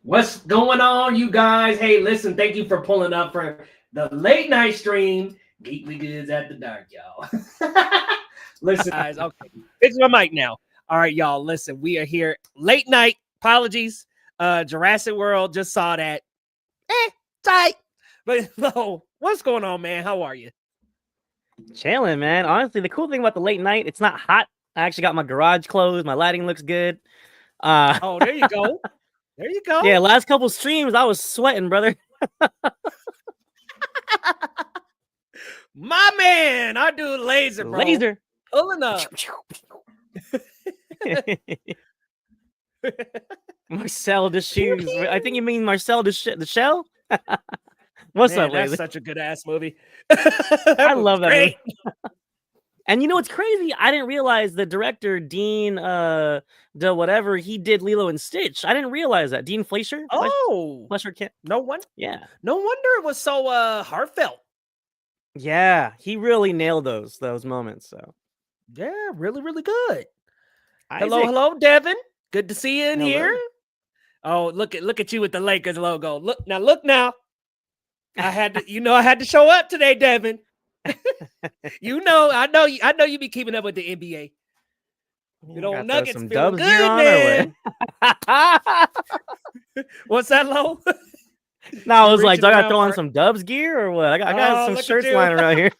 What's going on, you guys? Hey, listen, thank you for pulling up for the late night stream. Geekly Goods at the dark, y'all. Listen, guys, okay. It's my mic now. All right, y'all. Listen, we are here late night. Apologies. Jurassic World, just saw that. Tight. But no, what's going on, man? How are you? Chilling, man. Honestly, the cool thing about the late night, it's not hot. I actually got my garage closed. My lighting looks good. Oh, there you go. There you go. Yeah, last couple streams, I was sweating, brother. My man, I do laser, bro. Laser. Pulling up. Marcel the shoes. I think you mean Marcel the shell? What's Man, up, Laser? that's such a good ass movie. I love that movie. And you know what's crazy? I didn't realize the director, Dean he did Lilo and Stitch. I didn't realize that. Dean Fleischer? Oh, Fleischer can't. no one. Yeah. No wonder it was so heartfelt. Yeah, he really nailed those moments. So Yeah, really, really good. Isaac. Hello, Devin. Good to see you in Hello. here. Oh, look at you with the Lakers logo. Look now. I had to show up today, Devin. I know you be keeping up with the NBA. You know, Nuggets some feel dubs good, man. What's that, Lo? No, I was like, do I gotta throw on some Dubs gear or what? I got some shirts lying around here.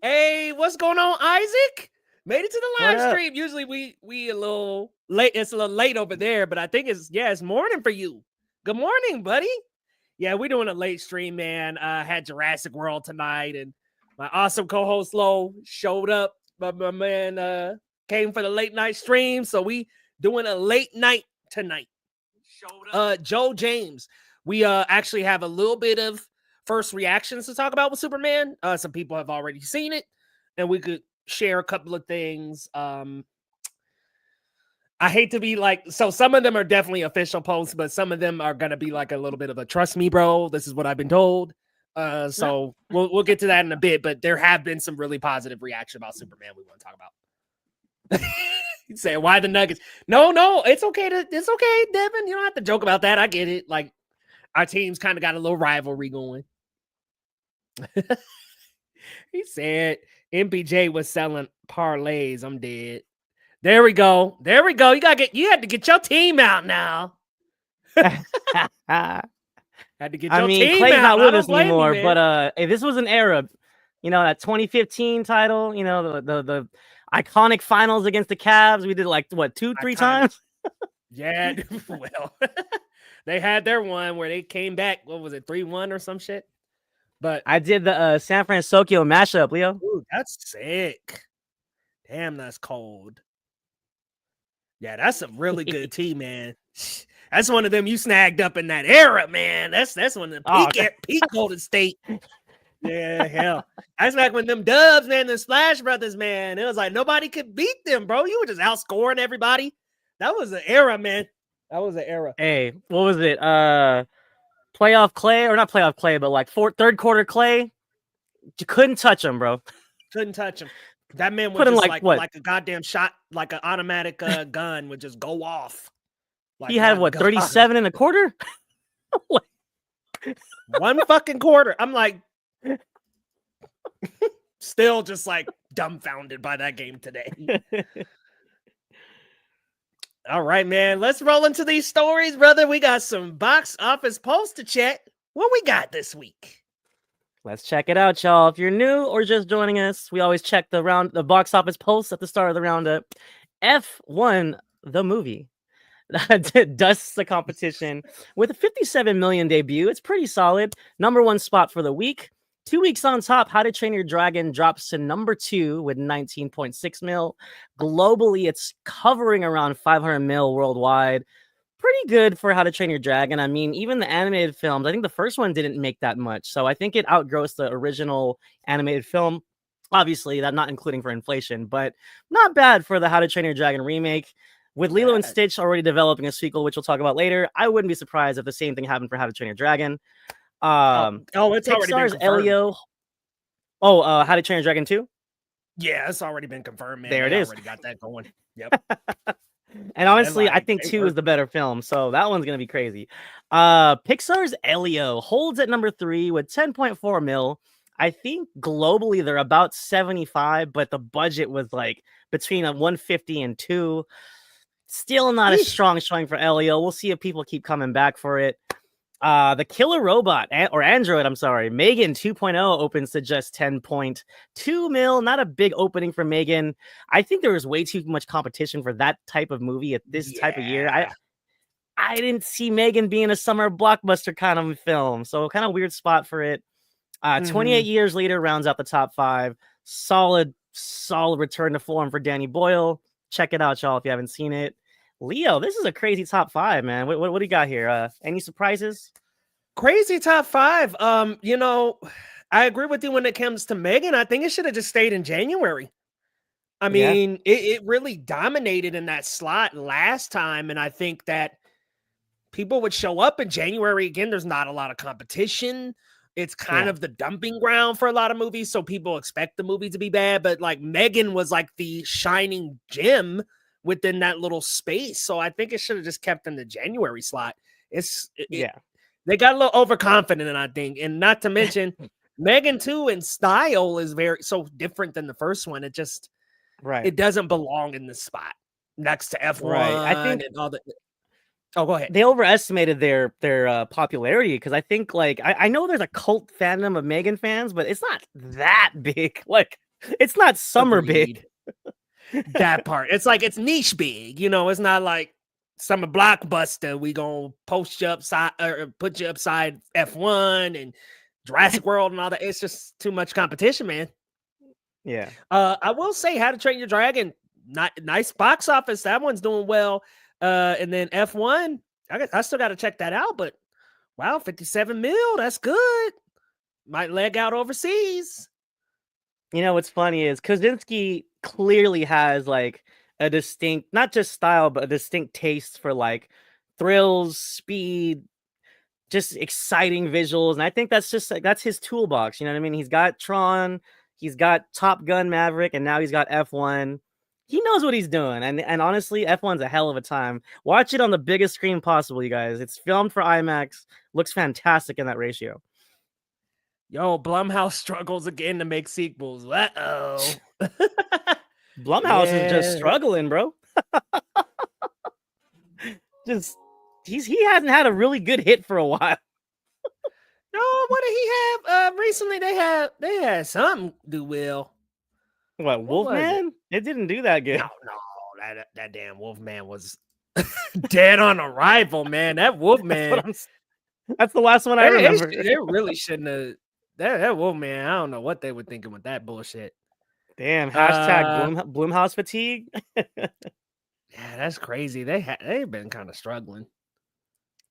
Hey, what's going on, Isaac? Made it to the live stream. Usually we a little late. It's a little late over there, but I think it's morning for you. Good morning, buddy. Yeah, we're doing a late stream, man. Had Jurassic World tonight, and my awesome co-host Lo showed up. My man came for the late night stream, so we doing a late night tonight. Joe James, we actually have a little bit of first reactions to talk about with Superman. Some people have already seen it, and we could share a couple of things. I hate to be like, so some of them are definitely official posts, but some of them are gonna be like a little bit of a trust me, bro. This is what I've been told. So we'll get to that in a bit, but there have been some really positive reaction about Superman we want to talk about. You say, why the Nuggets? No, it's okay it's okay, Devin. You don't have to joke about that. I get it. Like, our teams kind of got a little rivalry going. He said MPJ was selling parlays. I'm dead. There we go. You had to get your team out now. Had to get your team Clay's out. not with us anymore, but hey, this was an era. You know, that 2015 title, you know, the iconic finals against the Cavs. We did like what, 2-3 times? Yeah, well, they had their one where they came back. What was it, 3-1 or some shit? But I did the San Francisco mashup, Leo. Ooh, that's sick. Damn, that's cold. Yeah, that's a really good team, man. That's one of them you snagged up in that era, man. That's one of the peak Golden State. Yeah, hell. That's back when them Dubs, man, the Splash Brothers, man. It was like nobody could beat them, bro. You were just outscoring everybody. That was an era, man. That was an era. Hey, what was it? Playoff Clay, or not playoff Clay, but like third quarter Clay. You couldn't touch him, bro. Couldn't touch him. That man was just like a goddamn shot, like an automatic gun would just go off. Like, he had what, 37 and a quarter? One fucking quarter. I'm like, still just like dumbfounded by that game today. All right, man. Let's roll into these stories, brother. We got some box office polls to check. What we got this week? Let's check it out, y'all. If you're new or just joining us, we always check the box office posts at the start of the roundup. F1, the movie, dusts the competition with a 57 million debut. It's pretty solid. Number one spot for the week. 2 weeks on top, How to Train Your Dragon drops to number 2 with 19.6 mil. Globally, it's covering around 500 mil worldwide. Pretty good for How to Train Your Dragon. I mean, even the animated films, I think the first one didn't make that much. So I think it outgrossed the original animated film. Obviously, that not including for inflation, but not bad for the How to Train Your Dragon remake. With Lilo and Stitch already developing a sequel, which we'll talk about later, I wouldn't be surprised if the same thing happened for How to Train Your Dragon. It's already been confirmed. Elio. How to Train Your Dragon 2? Yeah, it's already been confirmed, man. There it is. Already got that going. Yep. And honestly, I like think they 2 is work. the better film, so that one's gonna be crazy. Pixar's Elio holds at number 3 with 10.4 mil. I think globally they're about 75, but the budget was like between a 150 and 2. Still not a Yeesh. strong showing for Elio. We'll see if people keep coming back for it. The killer robot or android, I'm sorry, Megan 2.0 opens to just 10.2 mil. Not a big opening for Megan. I think there was way too much competition for that type of movie at this type of year. Yeah. I didn't see Megan being a summer blockbuster kind of film, so kind of weird spot for it. 28 years later rounds out the top 5. Solid return to form for Danny Boyle. Check it out, y'all, if you haven't seen it. Leo, this is a crazy top 5, man. What do you got here? Any surprises? Crazy top 5. You know, I agree with you when it comes to Megan. I think it should have just stayed in January. I Yeah. mean, it really dominated in that slot last time, and I think that people would show up in January again. There's not a lot of competition. It's kind Yeah. of the dumping ground for a lot of movies, so people expect the movie to be bad. But like Megan was like the shining gem within that little space, so I think it should have just kept in the January slot. Yeah. They got a little overconfident, I think, and not to mention Megan 2 in style is very so different than the first one. It just Right. it doesn't belong in this spot next to F1 Right. I think and all the. Oh, go ahead. they overestimated their popularity because I think like I know there's a cult fandom of Megan fans, but it's not that big. Like it's not summer big. Agreed. That part. It's like it's niche big, you know, it's not like summer blockbuster. We gonna post you upside or put you upside F1 and Jurassic World and all that. It's just too much competition, man. Yeah. I will say How to Train Your Dragon, not nice box office. That one's doing well. And then F1, I still got to check that out, but wow, 57 mil, that's good. Might leg out overseas. You know what's funny is Kosinski clearly has like a distinct, not just style, but a distinct taste for like thrills, speed, just exciting visuals. And I think that's just like that's his toolbox. You know what I mean? He's got Tron, he's got Top Gun Maverick, and now he's got F1. He knows what he's doing. And honestly, F1's a hell of a time. Watch it on the biggest screen possible, you guys. It's filmed for IMAX. Looks fantastic in that ratio. Yo, Blumhouse struggles again to make sequels. Uh-oh. Blumhouse is just Yeah. struggling, bro. Just he hasn't had a really good hit for a while. No, what did he have? Recently they had something do well. What, What was it? Wolfman? It didn't do that good. No, that damn Wolfman was dead on arrival, man. That Wolfman. That's the last one I remember. They really shouldn't have. That Wolfman, I don't know what they were thinking with that bullshit. Damn, hashtag Bloomhouse fatigue. Yeah, that's crazy. They've been kind of struggling.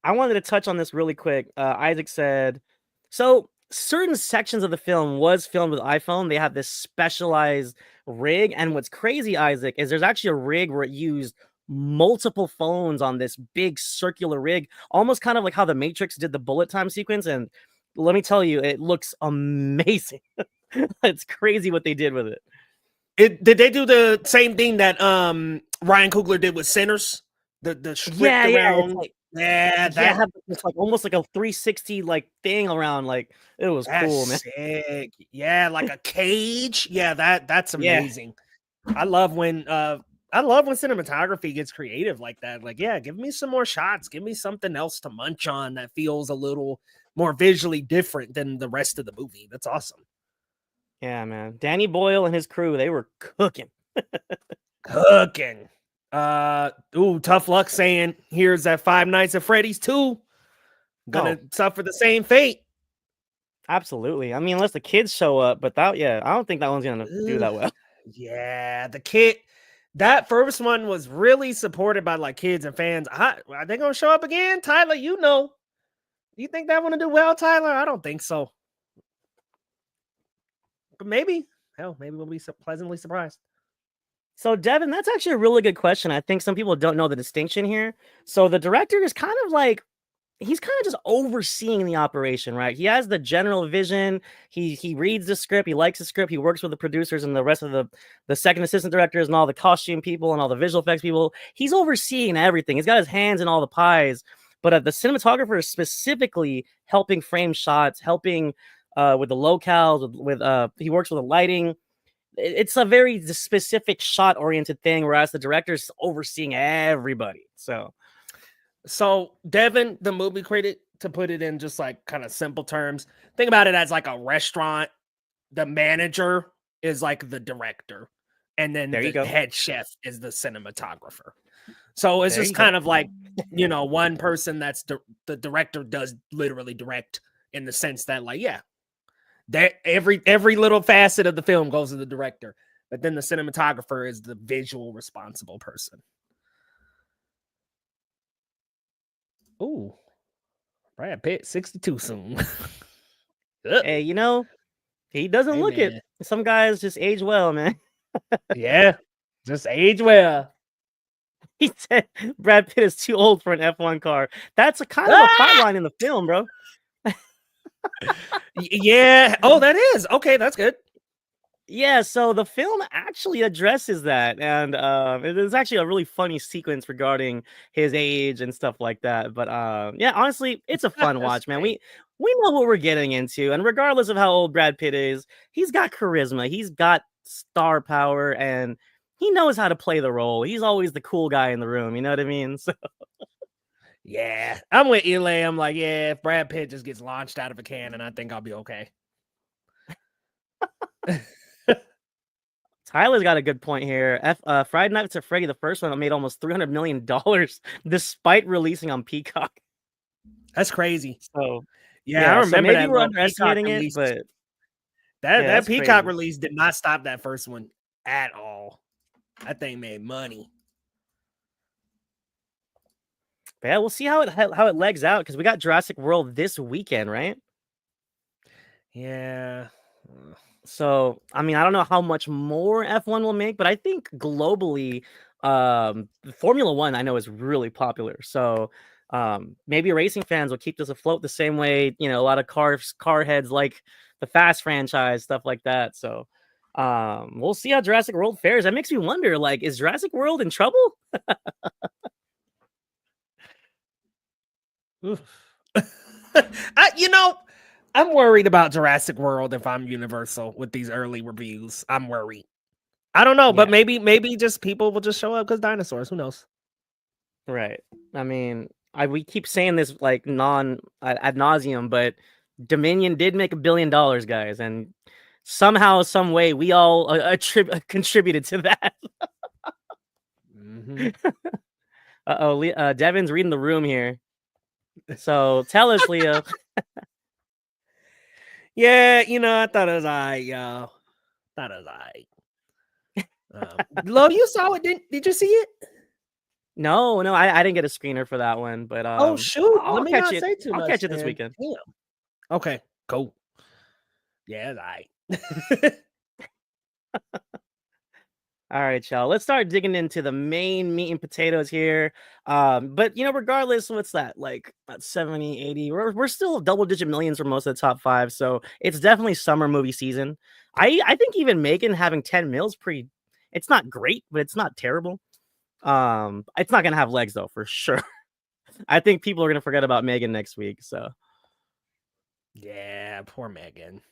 I wanted to touch on this really quick. Isaac said, so certain sections of the film was filmed with iPhone. They have this specialized rig. And what's crazy, Isaac, is there's actually a rig where it used multiple phones on this big circular rig, almost kind of like how the Matrix did the bullet time sequence. And let me tell you, it looks amazing. It's crazy what they did with it. Did they do the same thing that Ryan Coogler did with Sinners? The script around. It's like almost like a 360 like thing around. Like it was cool, man. Sick. Yeah, like a cage. Yeah, that's amazing. I love when cinematography gets creative like that. Like, yeah, give me some more shots. Give me something else to munch on that feels a little more visually different than the rest of the movie. That's awesome. Yeah, man. Danny Boyle and his crew, they were cooking. Cooking. Tough luck saying here's that Five Nights at Freddy's 2. Gonna suffer the same fate. Absolutely. I mean, unless the kids show up, but I don't think that one's gonna do that well. Yeah, that first one was really supported by like kids and fans. Are they gonna show up again? Tyler, you know. Do you think that one to do well, Tyler? I don't think so. But maybe we'll be pleasantly surprised. So, Devin, that's actually a really good question. I think some people don't know the distinction here. So, the director is kind of like he's kind of just overseeing the operation, right? He has the general vision. He reads the script. He likes the script. He works with the producers and the rest of the second assistant directors and all the costume people and all the visual effects people. He's overseeing everything. He's got his hands in all the pies. But the cinematographer is specifically helping frame shots, helping with the locales. He works with the lighting. It's a very specific shot-oriented thing, whereas the director is overseeing everybody. So Devin, the movie critic, to put it in just like kind of simple terms, think about it as like a restaurant. The manager is like the director, and then the head chef is the cinematographer. So it's just kind of like, one person that's the director does literally direct, in the sense that, like, yeah, that every little facet of the film goes to the director, but then the cinematographer is the visual responsible person. Ooh, Brad Pitt, 62 soon. Hey, he doesn't look it. Some guys just age well, man. Yeah, just age well. He said Brad Pitt is too old for an F1 car. That's a kind of a plot line in the film, bro. Yeah. Oh, that is. Okay, that's good. Yeah, so the film actually addresses that, and it's actually a really funny sequence regarding his age and stuff like that. But yeah, honestly, it's a fun watch, man. We know what we're getting into, and regardless of how old Brad Pitt is, he's got charisma, he's got star power, and he knows how to play the role. He's always the cool guy in the room, you know what I mean? So yeah, I'm with Eli. I'm like, yeah, if Brad Pitt just gets launched out of a cannon, I think I'll be okay. Tyler's got a good point here. Friday Nights at Freddy, the first one, made almost $300 million despite releasing on Peacock. That's crazy. So yeah, I remember so maybe that. We're underestimating it, but that Peacock release did not stop that first one at all. That thing made money. But yeah, we'll see how it legs out, because we got Jurassic World this weekend, right? Yeah. So, I mean, I don't know how much more F1 will make, but I think globally, Formula One I know is really popular. So, maybe racing fans will keep this afloat the same way, a lot of car heads like the Fast franchise, stuff like that. So, we'll see how Jurassic World fares. That makes me wonder, like, is Jurassic World in trouble? I'm worried about Jurassic World if I'm Universal with these early reviews. I'm worried. I don't know, but maybe just people will just show up because dinosaurs. Who knows? Right. I mean, we keep saying this like ad nauseum, but Dominion did make $1 billion, guys, and somehow, some way, we all contributed to that. Devin's reading the room here. So tell us, Leo. Yeah, I thought it was y'all. Thought it was Lo, you saw it? Did you see it? No, I didn't get a screener for that one, but oh shoot, I'll let me not say too much. I'll catch it this weekend. Damn. Okay, cool. Yeah, it's All right, y'all. Let's start digging into the main meat and potatoes here. But regardless, what's that? Like about 70, 80. We're still double-digit millions for most of the top 5. So it's definitely summer movie season. I think even Megan having 10 mils it's not great, but it's not terrible. It's not gonna have legs though, for sure. I think people are gonna forget about Megan next week. So yeah, poor Megan.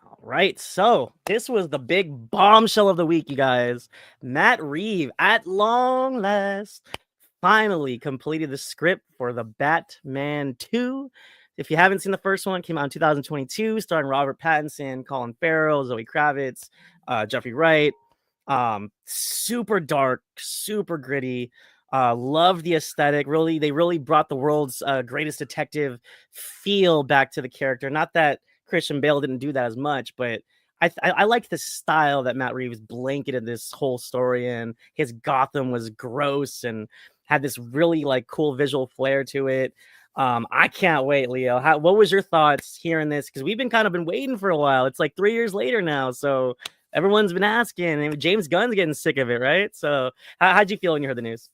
All right, so this was the big bombshell of the week, you guys. Matt Reeves, at long last, finally completed the script for the Batman 2. If you haven't seen the first one, it came out in 2022, starring Robert Pattinson, Colin Farrell, Zoe Kravitz, Jeffrey Wright. Super dark, super gritty. Love the aesthetic. They really brought the world's greatest detective feel back to the character. Not that Christian Bale didn't do that as much, but I liked the style that Matt Reeves blanketed this whole story in. His Gotham was gross and had this really like cool visual flair to it. I can't wait, Leo. What was your thoughts hearing this? Because we've been waiting for a while. It's like 3 years later now, so everyone's been asking, and James Gunn's getting sick of it, right? So how'd you feel when you heard the news?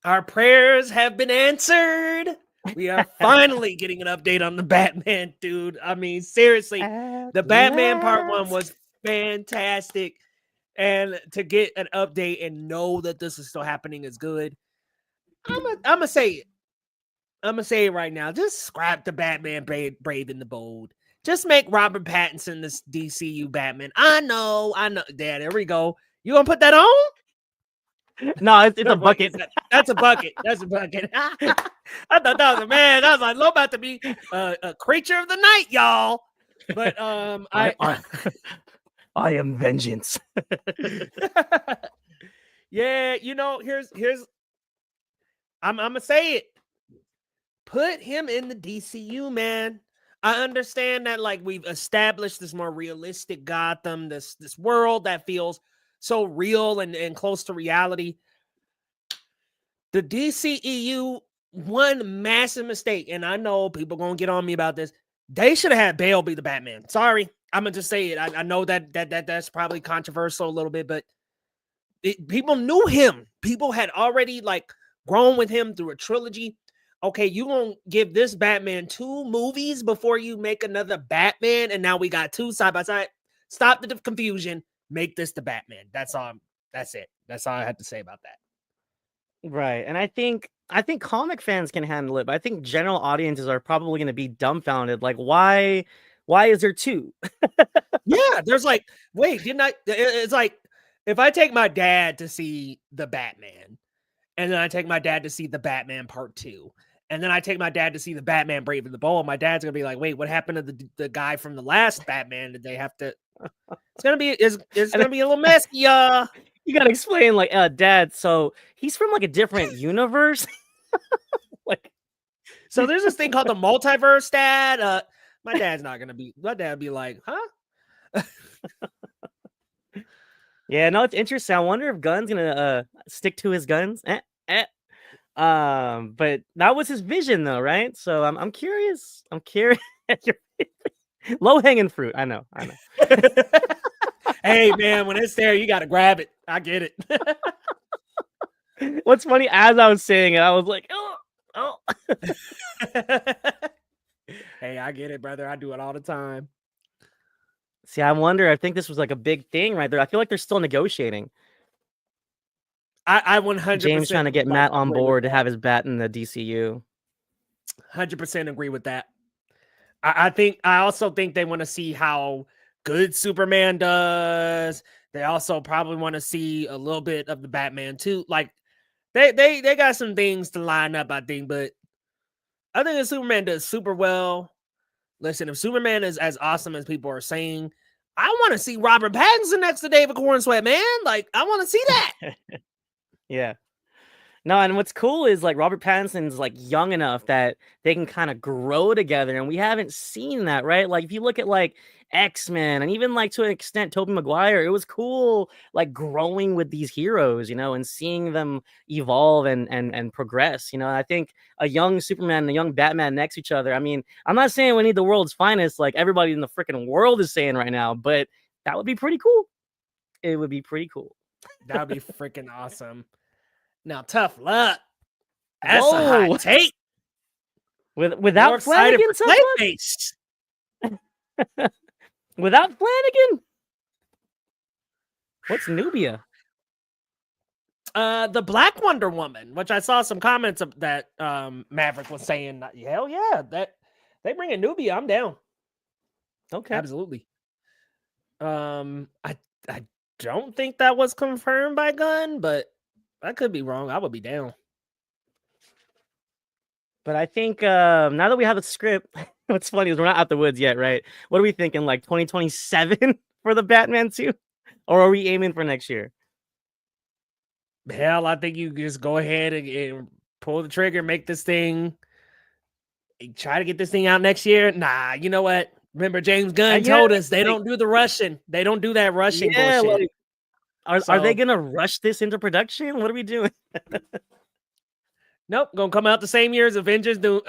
Our prayers have been answered. We are finally getting an update on the Batman, dude. I mean, seriously, the Batman Part 1 was fantastic. And to get an update and know that this is still happening is good. I'm gonna say it. I'm gonna say it right now. Just scrap the Batman Brave and the Bold. Just make Robert Pattinson this DCU Batman. I know. There we go. You gonna put that on? No, it's a bucket. That's a bucket. That's a bucket. I thought that was a man. I was like, "Low about to be a creature of the night, y'all." But I am vengeance. Yeah, here's I'm gonna say it. Put him in the DCU, man. I understand that like we've established this more realistic Gotham, this world that feels so real and close to reality. The DCEU, one massive mistake, and I know people gonna get on me about this. They should have had Bale be the Batman. Sorry, I'm gonna just say it. I know that's probably controversial a little bit, but people knew him. People had already like grown with him through a trilogy. Okay, you gonna give this Batman 2 movies before you make another Batman, and now we got 2 side by side. Stop the confusion. Make this the Batman. That's all. That's it. That's all I had to say about that. Right, and I think comic fans can handle it, but I think general audiences are probably going to be dumbfounded. Like, why is there 2? Yeah, there's like, wait, didn't I? It's like if I take my dad to see the Batman, and then I take my dad to see the Batman Part 2. And then I take my dad to see the Batman Brave and the Bold. My dad's gonna be like, "Wait, what happened to the guy from the last Batman? Did they have to?" It's gonna be gonna be a little messy, y'all. You gotta explain, like, Dad. So he's from like a different universe. Like, so there's this thing called the multiverse, Dad. My dad's not gonna be. My dad be like, "Huh?" Yeah, no, it's interesting. I wonder if Gunn's gonna stick to his guns. But that was his vision, though, right? So I'm curious. I'm curious. Low hanging fruit. I know. Hey, man, when it's there, you gotta grab it. I get it. What's funny, as I was saying it, I was like, oh. Hey, I get it, brother. I do it all the time. See, I wonder. I think this was like a big thing right there. I feel like they're still negotiating. I 100% James trying to get Matt on board to have his bat in the DCU. 100% agree with that. I also think they want to see how good Superman does. They also probably want to see a little bit of the Batman too. Like they got some things to line up, I think, but I think if Superman does super well. Listen, if Superman is as awesome as people are saying, I want to see Robert Pattinson next to David Cornsweat, man. Like, I want to see that. Yeah. No, and what's cool is like Robert Pattinson's like young enough that they can kind of grow together, and we haven't seen that, right? Like if you look at like X-Men and even like to an extent Tobey Maguire, it was cool like growing with these heroes, and seeing them evolve and progress. I think a young Superman and a young Batman next to each other. I mean, I'm not saying we need the world's finest like everybody in the freaking world is saying right now, but that would be pretty cool. It would be pretty cool. That would be freaking awesome. Now, tough luck. That's a hot take. Without Flanagan, without Flanagan, what's Nubia? The Black Wonder Woman, which I saw some comments of that Maverick was saying. Hell yeah, that they bring in Nubia. I'm down. Okay, absolutely. I don't think that was confirmed by Gunn, but I could be wrong. I would be down. But I think now that we have the script, what's funny is we're not out the woods yet, right? What are we thinking? Like 2027 for the Batman 2? Or are we aiming for next year? Hell, I think you just go ahead and pull the trigger, make this thing, try to get this thing out next year. Nah, you know what? Remember, James Gunn told us they don't do the rushing. They don't do that rushing bullshit. Like, are they gonna rush this into production? What are we doing? Nope, gonna come out the same year as Avengers do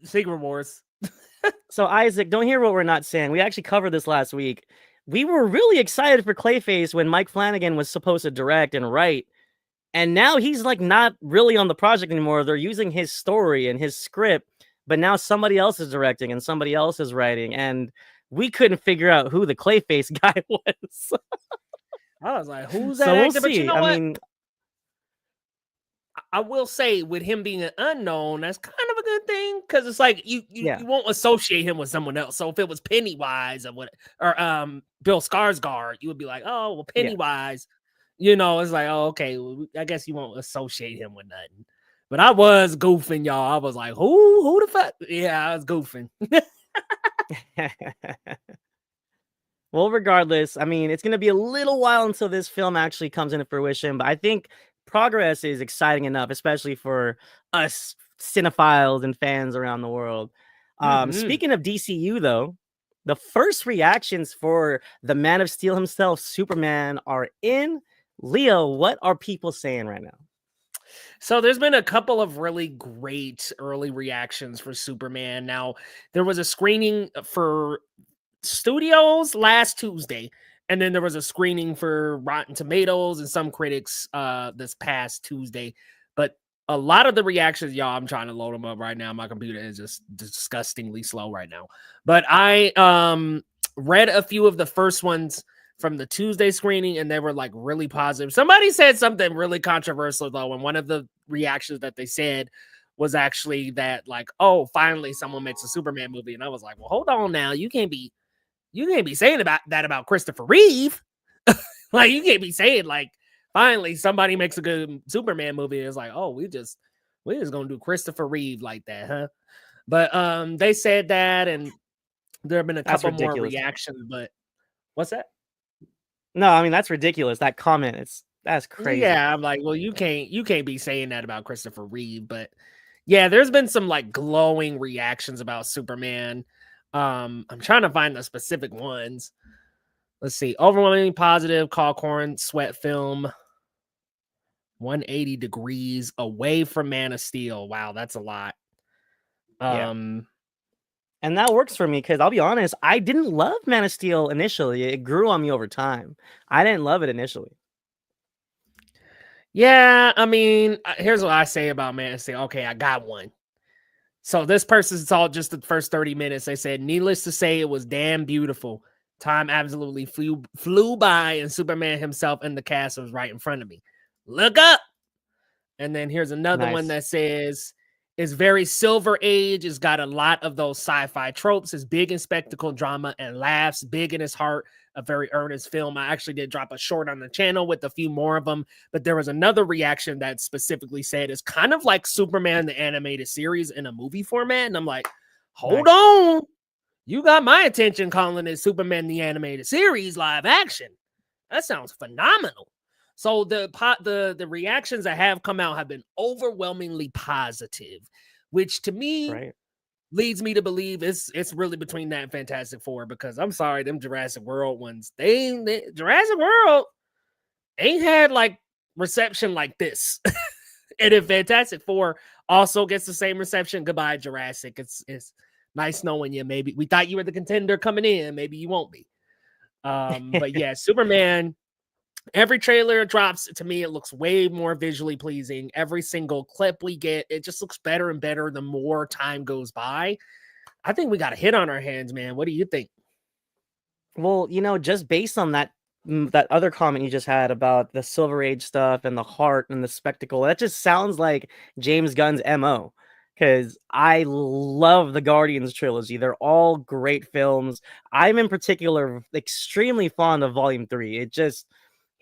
Secret Wars. So Isaac, don't hear what we're not saying. We actually covered this last week. We were really excited for Clayface when Mike Flanagan was supposed to direct and write. And now he's like not really on the project anymore. They're using his story and his script, but now somebody else is directing and somebody else is writing. And we couldn't figure out who the Clayface guy was. I was like, who's that So we'll actor? But you see. know I what? mean, I will say, with him being an unknown, that's kind of a good thing, because it's like you yeah. won't associate him with someone else. So if it was Pennywise or Bill Skarsgård, you would be like, oh well, Yeah. Pennywise. You know, it's like, oh, okay, well, I guess you won't associate him with nothing. But I was goofing, y'all. I was like, who the fuck? Yeah, I was goofing. Well, regardless, I mean, it's going to be a little while until this film actually comes into fruition, but I think progress is exciting enough, especially for us cinephiles and fans around the world. Mhm. Speaking of DCU, though, the first reactions for the Man of Steel himself, Superman, are in. Leo, what are people saying right now? So there's been a couple of really great early reactions for Superman. Now, there was a screening for studios last Tuesday, and then there was a screening for Rotten Tomatoes and some critics this past Tuesday. But a lot of the reactions, y'all, I'm trying to load them up right now. My computer is just disgustingly slow right now. But I read a few of the first ones from the Tuesday screening, and they were like really positive. Somebody said something really controversial though, and one of the reactions that they said was actually that, like, oh, finally someone makes a Superman movie. And I was like, well, hold on now. You can't be saying about Christopher Reeve. Like, you can't be saying like finally somebody makes a good Superman movie. It's like, oh, we just gonna do Christopher Reeve like that, huh? But they said that, and there have been a That's couple more ridiculous. reactions. But what's that? No, I mean, that's ridiculous. That comment, that's crazy. Yeah, I'm like, well, you can't be saying that about Christopher Reeve. But yeah, there's been some like glowing reactions about Superman. I'm trying to find the specific ones. Let's see. Overwhelmingly positive, call corn, sweat film, 180 degrees away from Man of Steel. Wow, that's a lot. Yeah. Um, And that works for me because I'll be honest, I didn't love Man of Steel initially. It grew on me over time. I didn't love it initially. yeah, I mean, here's what I say about Man of Steel. Okay, I got one. So this person saw just the first 30 minutes. They said, needless to say, it was damn beautiful. Time absolutely flew by, and Superman himself and the cast was right in front of me. Look up. And then here's another one Nice. that says, it's very Silver Age. It's got a lot of those sci-fi tropes. It's big in spectacle, drama, and laughs. Big in his heart. A very earnest film. I actually did drop a short on the channel with a few more of them. But there was another reaction that specifically said it's kind of like Superman the animated series in a movie format. And I'm like, hold Nice. on. You got my attention calling it Superman the animated series live action. That sounds phenomenal. So the reactions that have come out have been overwhelmingly positive, which to me Right. leads me to believe it's really between that and Fantastic Four, because I'm sorry, them Jurassic World ones, they Jurassic World ain't had like reception like this. And if Fantastic Four also gets the same reception, goodbye Jurassic. It's nice knowing you. Maybe we thought you were the contender coming in, maybe you won't be. But yeah, Superman. Every trailer drops, to me, it looks way more visually pleasing. Every single clip we get, it just looks better and better the more time goes by. I think we got a hit on our hands, man. What do you think? Well, just based on that other comment you just had about the Silver Age stuff and the heart and the spectacle, that just sounds like James Gunn's MO. Because I love the Guardians trilogy. They're all great films. I'm in particular extremely fond of Volume 3. It just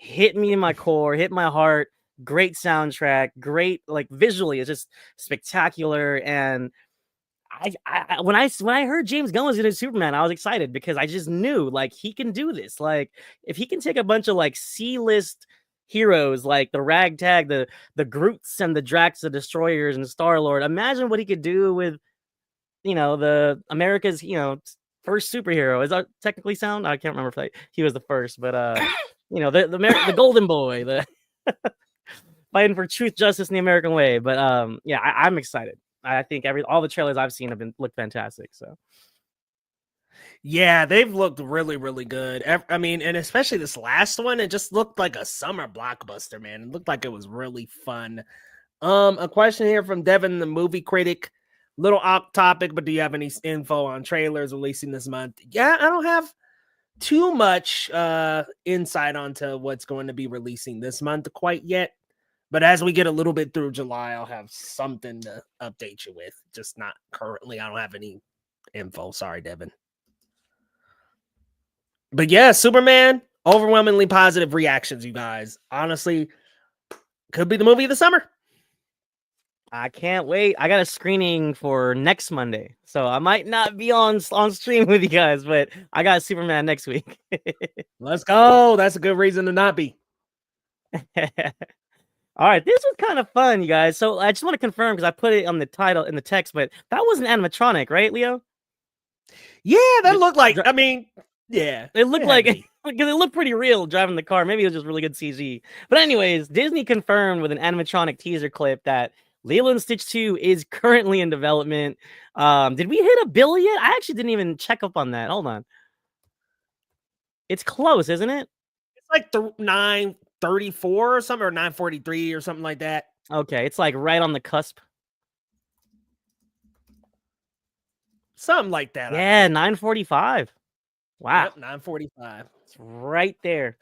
hit me in my core, hit my heart. Great soundtrack, great, like, visually, it's just spectacular. And when I heard James Gunn was gonna do Superman, I was excited because I just knew, like, he can do this. Like, if he can take a bunch of like C-list heroes like the Ragtag, the Groots and the Drax, the Destroyers and Star Lord, imagine what he could do with the America's first superhero. Is that technically sound? I can't remember if he was the first, but the Golden Boy, the fighting for truth, justice, and the American way. But yeah, I'm excited. I think all the trailers I've seen look fantastic. So Yeah, they've looked really, really good. I mean, and especially this last one, it just looked like a summer blockbuster, man. It looked like it was really fun. A question here from Devin, the movie critic. Little off topic, but do you have any info on trailers releasing this month? Yeah, I don't have too much insight onto what's going to be releasing this month quite yet. But as we get a little bit through July, I'll have something to update you with. Just not currently. I don't have any info. Sorry, Devin. But yeah, Superman, overwhelmingly positive reactions, you guys. Honestly, could be the movie of the summer. I can't wait. I got a screening for next Monday, so I might not be on stream with you guys, but I got Superman next week. Let's go. That's a good reason to not be. All right, this was kind of fun, you guys. So I just want to confirm because I put it on the title in the text, but that was an animatronic, right, Leo? Yeah, that looked like. I mean, yeah, it looked like because it looked pretty real driving the car. Maybe it was just really good CG. But anyways, Disney confirmed with an animatronic teaser clip that Lilo and Stitch 2 is currently in development. Did we hit $1 billion yet? I actually didn't even check up on that. Hold on. It's close, isn't it? It's like 934 or something, or 943 or something like that. Okay, it's like right on the cusp. Something like that. Yeah, 945. Wow. Yep, 945. It's right there.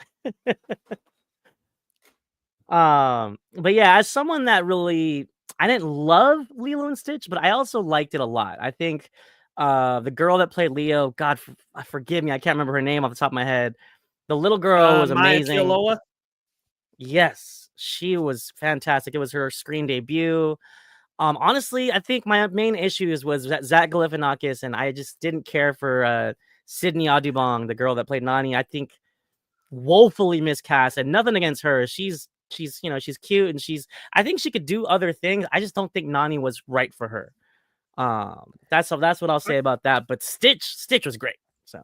But yeah, as someone that really, I didn't love Lilo and Stitch, but I also liked it a lot. I think the girl that played Leo, God forgive me, I can't remember her name off the top of my head. The little girl was amazing. Maya yes, she was fantastic. It was her screen debut. Honestly, I think my main issues was Zach Galifianakis, and I just didn't care for Sydney Audubon, the girl that played Nani. I think woefully miscast, and nothing against her. She's she's cute, and I think she could do other things. I just don't think Nani was right for her. That's what I'll say about that. But Stitch was great. So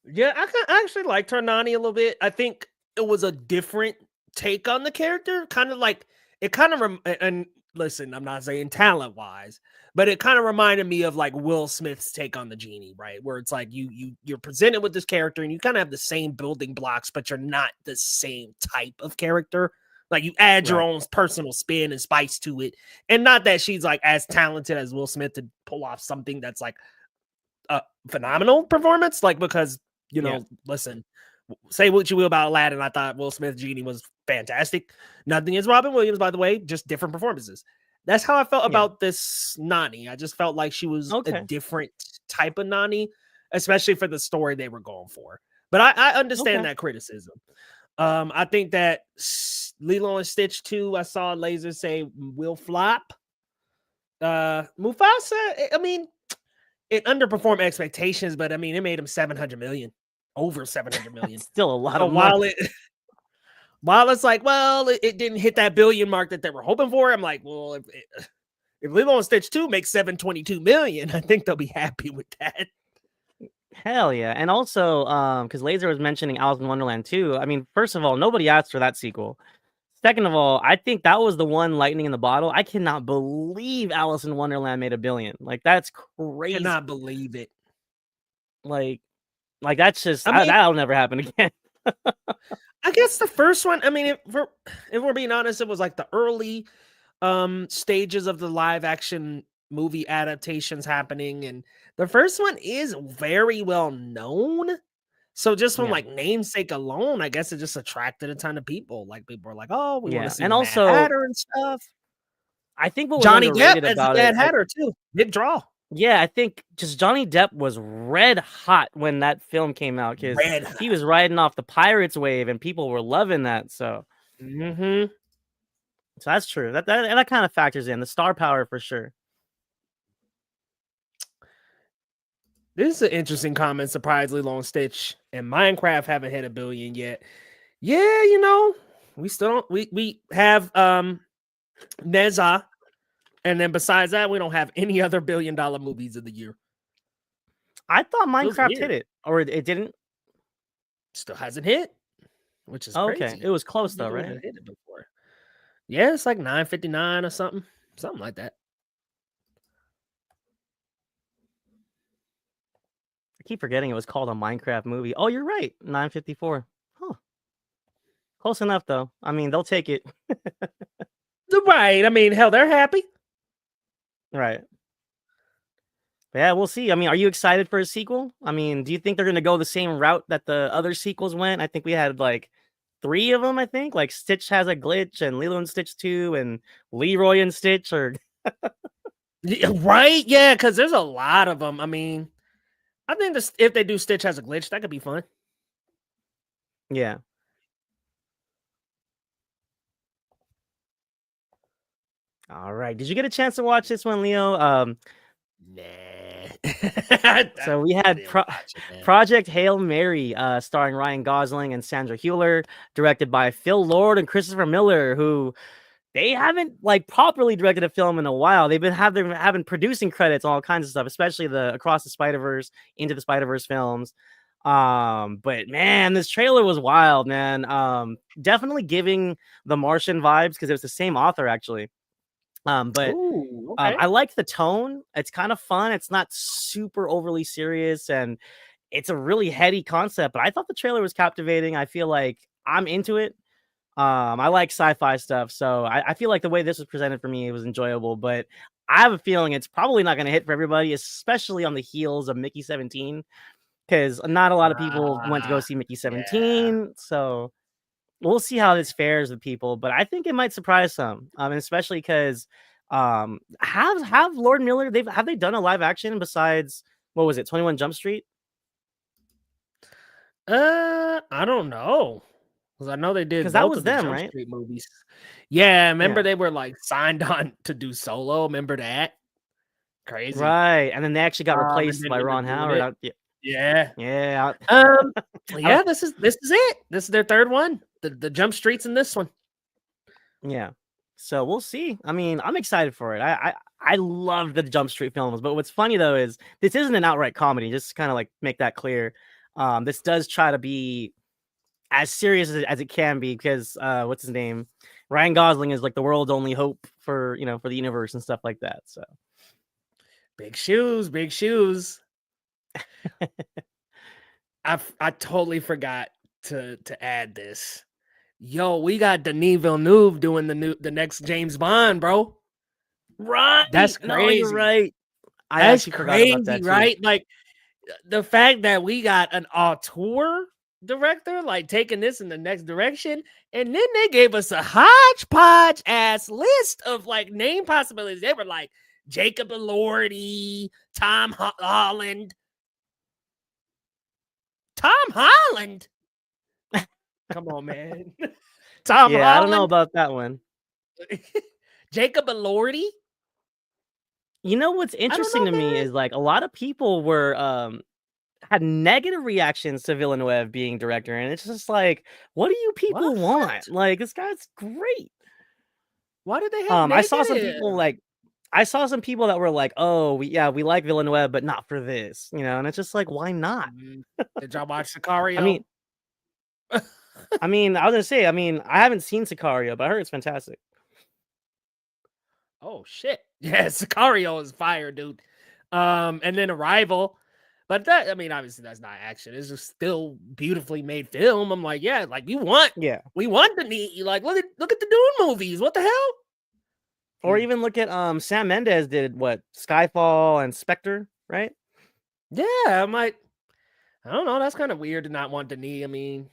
yeah, I actually liked her Nani a little bit. I think it was a different take on the character, kind of like it kind of and listen, I'm not saying talent wise, but it kind of reminded me of like Will Smith's take on the genie, right? Where it's like you're presented with this character and you kind of have the same building blocks, but you're not the same type of character. Like you add your own personal spin and spice to it. And not that she's like as talented as Will Smith to pull off something that's like a phenomenal performance. Like, because, listen, say what you will about Aladdin. I thought Will Smith Genie was fantastic. Nothing is Robin Williams, by the way, just different performances. That's how I felt about this Nani. I just felt like she was a different type of Nani, especially for the story they were going for. But I understand that criticism. I think that Lilo and Stitch 2, I saw Laser say will flop. Mufasa, I mean, it underperformed expectations, but I mean, it made him 700 million, over 700 million. Still a lot of money. While it's like, well, it didn't hit that billion mark that they were hoping for. I'm like, well, if Lilo and Stitch 2 makes 722 million, I think they'll be happy with that. Hell yeah. And also, because Laser was mentioning Alice in Wonderland 2. I mean, first of all, nobody asked for that sequel. Second of all, I think that was the one lightning in the bottle. I cannot believe Alice in Wonderland made $1 billion. Like, that's crazy. I cannot believe it. Like that's just, that'll never happen again. I guess the first one, I mean, if we're being honest, it was like the early stages of the live action movie adaptations happening, and the first one is very well known. So just from like namesake alone, I guess it just attracted a ton of people. Like people were like, "Oh, we want to see and Mad also Hatter and stuff." I think what was Johnny underrated Depp about as Mad Hatter too, big draw. Yeah, I think just Johnny Depp was red hot when that film came out because he was riding off the Pirates wave and people were loving that. So, so that's true. That kind of factors in the star power for sure. This is an interesting comment. Surprisingly, Lilo and Stitch and Minecraft haven't hit $1 billion yet. Yeah, we still don't. We have Neza. And then besides that, we don't have any other $1 billion movies of the year. I thought Minecraft hit it, or it didn't. Still hasn't hit, which is crazy. Okay. It was close though, right? Hit it before. Yeah, it's like 959 or something like that. keep forgetting it was called a Minecraft movie. Oh, you're right. 954. Huh. Close enough though. I mean, they'll take it. Right. I mean, hell, they're happy. Right. Yeah, we'll see. I mean, are you excited for a sequel? I mean, do you think they're gonna go the same route that the other sequels went? I think we had like 3 of them. I think like Stitch has a glitch, and Lilo and Stitch 2, and Leroy and Stitch. Or Right? Yeah, because there's a lot of them. I mean, I think this, if they do Stitch has a glitch, that could be fun. yeah. All right. Did you get a chance to watch this one, Leo? Nah. So we I had didn't watch it, man. Project Hail Mary, starring Ryan Gosling and Sandra Hüller, directed by Phil Lord and Christopher Miller, who they haven't like properly directed a film in a while. They've been having producing credits, all kinds of stuff, especially the Across the Spider-Verse, Into the Spider-Verse films. But man, this trailer was wild, man. Definitely giving The Martian vibes because it was the same author actually. But Ooh, okay. I like the tone. It's kind of fun. It's not super overly serious, and it's a really heady concept. But I thought the trailer was captivating. I feel like I'm into it. I like sci-fi stuff, so I feel like the way this was presented for me, it was enjoyable. But I have a feeling it's probably not going to hit for everybody, especially on the heels of Mickey 17, because not a lot of people went to go see Mickey 17. Yeah. So we'll see how this fares with people, but I think it might surprise some, and especially because have Lord Miller have they done a live action besides what was it 21 Jump Street? I don't know. Because I know they did Because that both was of the them, Jump right? Street movies. Yeah, remember Yeah, they were like signed on to do solo. Remember that? Crazy. right. And then they actually got And replaced then by ended up Ron doing Howard. it. Yeah. Yeah, Um. I- Yeah. This is it. This is their third one. The Jump Streets in this one. yeah. So we'll see. I mean, I'm excited for it. I love the Jump Street films, but what's funny though is this isn't an outright comedy. Just to kind of like make that clear. This does try to be as serious as it can be because what's his name? Ryan Gosling is like the world's only hope for for the universe and stuff like that. So Big shoes. Big shoes. I totally forgot to add this. Yo, we got Denis Villeneuve doing the next James Bond, bro. right, That's no, you're crazy. right. I That's actually forgot about crazy, that too. right? Like the fact that we got an auteur director like taking this in the next direction, and then they gave us a hodgepodge ass list of like name possibilities. They were like Jacob Elordi, Tom Holland. Tom Holland. Come on, man. Tom Yeah, I don't know Holland. about that one. Jacob Elordi. You know what's I don't interesting know, to me man. is like a lot of people were had negative reactions to Villeneuve being director, and it's just like, what do you people What? want? Like this guy's great. Why did they have I saw some people negative? that were like, "Oh, we like Villeneuve, but not for this," and it's just like, why not? Did y'all watch I Sicario? mean, I was gonna say, I haven't seen Sicario, but I heard it's fantastic. Oh shit. Yeah, Sicario is fire, dude. And then Arrival. But that, I mean, obviously that's not action. It's just still beautifully made film. I'm like, yeah, like Yeah, we want the need. Like, look at the Dune movies. What the hell? or even look at Sam Mendes did what Skyfall and Spectre, right? Yeah, I'm like, I don't know. That's kind of weird to not want the knee. I mean,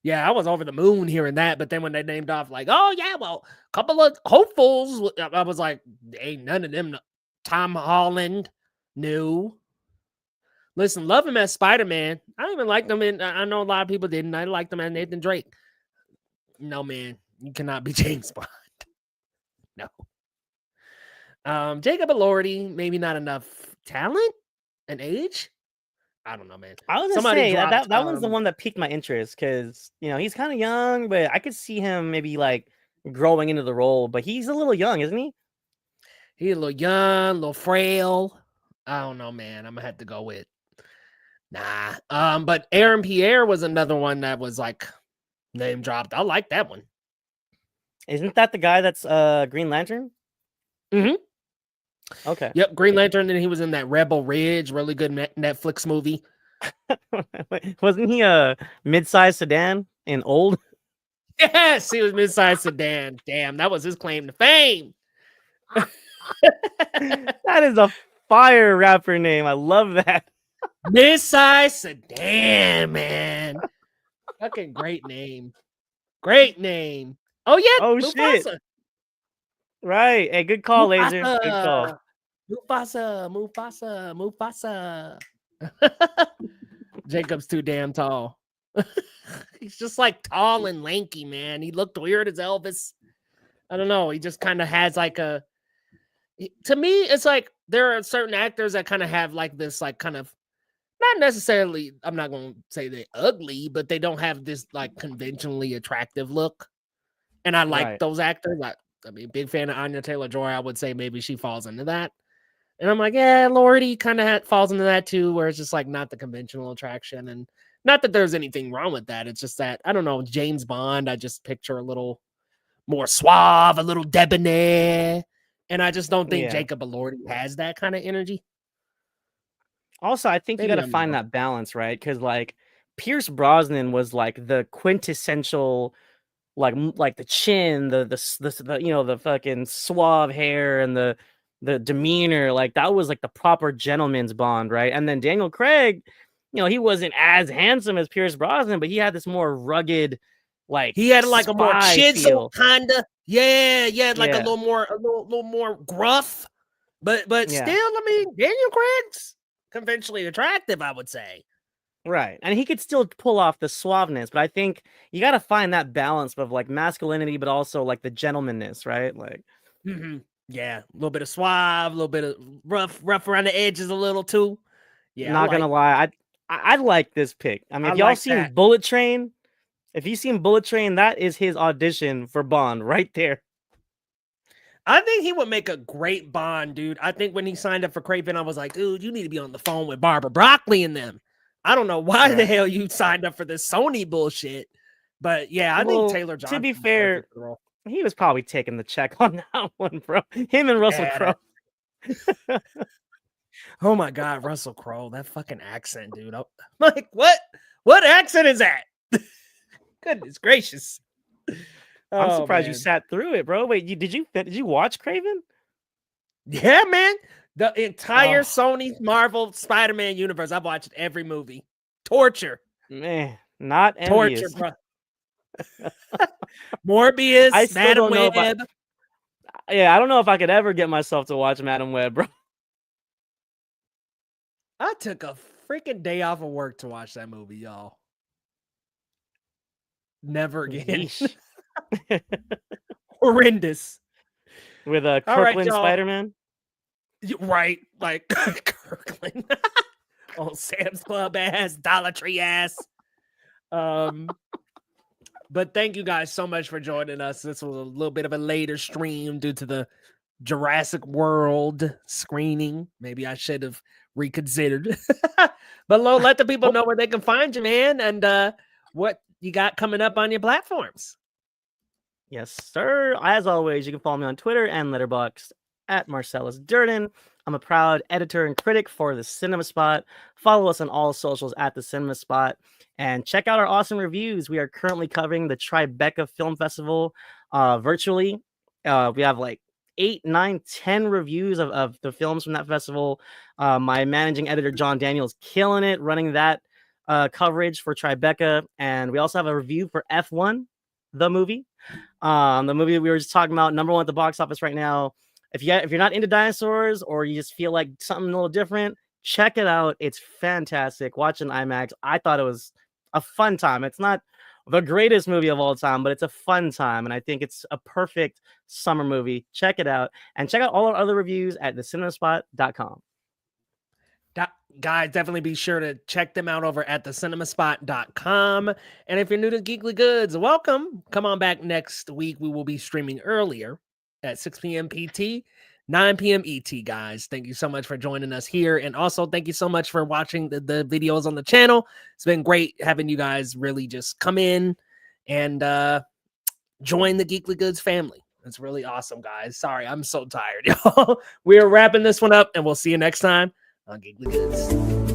yeah, I was over the moon hearing that, but then when they named off, like, oh yeah, well, a couple of hopefuls, I was like, ain't none of them. Tom Holland, no. Listen, love him as Spider-Man. I don't even like him, and I know a lot of people didn't. I liked him as Nathan Drake. No, man, you cannot be James Bond. No. Jacob Elordi, maybe not enough talent and age. I don't know, man. I was gonna Somebody say that dropped. that one's the one that piqued my interest because he's kind of young, but I could see him maybe like growing into the role. But he's a little young, isn't he? He's a little young, a little frail. I don't know, man. I'm gonna have to go with nah. But Aaron Pierre was another one that was like name dropped. I like that one. Isn't that the guy that's Green Lantern? Mm-hmm. Okay. Yep, Green Lantern, and he was in that Rebel Ridge, really good Netflix movie. Wasn't he a mid-sized sedan in Old? Yes, he was mid-sized sedan. Damn, that was his claim to fame. That is a fire rapper name. I love that. Mid-sized sedan, man. Fucking great name. Great name. Oh yeah, Oh shit. Mufasa. Right. Hey, good call, Laser. Good call. Mufasa. Jacob's too damn tall. He's just like tall and lanky, man. He looked weird as Elvis. I don't know. He just kind of has like a. To me, it's like there are certain actors that kind of have like this, like kind of not necessarily. I'm not going to say they're ugly, but they don't have this like conventionally attractive look. And I like Right. those actors. I mean, big fan of Anya Taylor-Joy. I would say maybe she falls into that. And I'm like, yeah, Lordy kind of falls into that too, where it's just like not the conventional attraction. And not that there's anything wrong with that. It's just that, I don't know, James Bond, I just picture a little more suave, a little debonair. And I just don't think Yeah. Jacob Elordi has that kind of energy. Also, I think you Maybe got to I'm find wrong. that balance, right? Because like Pierce Brosnan was like the quintessential, like the chin, the you know, the fucking suave hair and the demeanor. Like that was like the proper gentleman's Bond, right? And then Daniel Craig, you know, he wasn't as handsome as Pierce Brosnan, but he had this more rugged, like He had like a more spy chisel feel. kind of. Yeah, like a Yeah, little more gruff. But still, yeah. I mean, Daniel Craig's conventionally attractive, I would say. Right. And he could still pull off the suaveness, but I think you got to find that balance of like masculinity, but also like the gentlemanness, right? Like, Mm-hmm. Yeah, a little bit of suave, a little bit of rough around the edges, a little too. Yeah, not gonna lie, I like this pick. I mean, I if y'all like seen that. Bullet Train, if you seen Bullet Train, that is his audition for Bond right there. I think he would make a great Bond, dude. I think when he signed up for Craven, I was like, dude, you need to be on the phone with Barbara Broccoli and them. I don't know why the Right. hell you signed up for this Sony bullshit, but yeah, I think Well, Taylor to be Johnson's fair, perfect for the role. he was probably taking the check on that one, bro. Him and Russell Yeah, Crowe. oh my god, Russell Crowe, that fucking accent, dude. I'm like, what accent is that? Goodness gracious. I'm Oh surprised you man. sat through it, bro. Wait, did you watch Craven? Yeah, man. The entire Oh Sony Marvel Spider-Man universe. I've watched every movie. Torture. man, not Torture, envious. bro. I Morbius, still Madam don't know if Web. I don't know if I could ever get myself to watch Madam Web, bro. I took a freaking day off of work to watch that movie, y'all. Never again. Yeesh. Horrendous. With All right, Kirkland y'all. Spider-Man. Right, like Kirkland. Oh, Sam's Club ass, Dollar Tree ass. But thank you guys so much for joining us. This was a little bit of a later stream due to the Jurassic World screening. Maybe I should have reconsidered. But Lo, let the people know where they can find you, man, and what you got coming up on your platforms. Yes, sir. As always, you can follow me on Twitter and Letterboxd at Marcellus Durden. I'm a proud editor and critic for the Cinema Spot. Follow us on all socials at the Cinema Spot and check out our awesome reviews. We are currently covering the Tribeca Film Festival virtually. We have like 8, 9, 10 reviews of the films from that festival. My managing editor, John Daniels, killing it running that coverage for Tribeca. And we also have a review for F1, the movie. The movie we were just talking about, number one at the box office right now. If you're not into dinosaurs or you just feel like something a little different, check it out. It's fantastic. Watch in IMAX. I thought it was a fun time. It's not the greatest movie of all time, but it's a fun time, and I think it's a perfect summer movie. Check it out, and check out all our other reviews at thecinemspot.com. Guys, definitely be sure to check them out over at thecinemspot.com. And if you're new to Geekly Goods, welcome. Come on back next week. We will be streaming earlier at 6 p.m. PT, 9 p.m. ET, guys. Thank you so much for joining us here. And also, thank you so much for watching the videos on the channel. It's been great having you guys really just come in and join the Geekly Goods family. It's really awesome, guys. Sorry, I'm so tired, y'all. We are wrapping this one up, and we'll see you next time on Geekly Goods.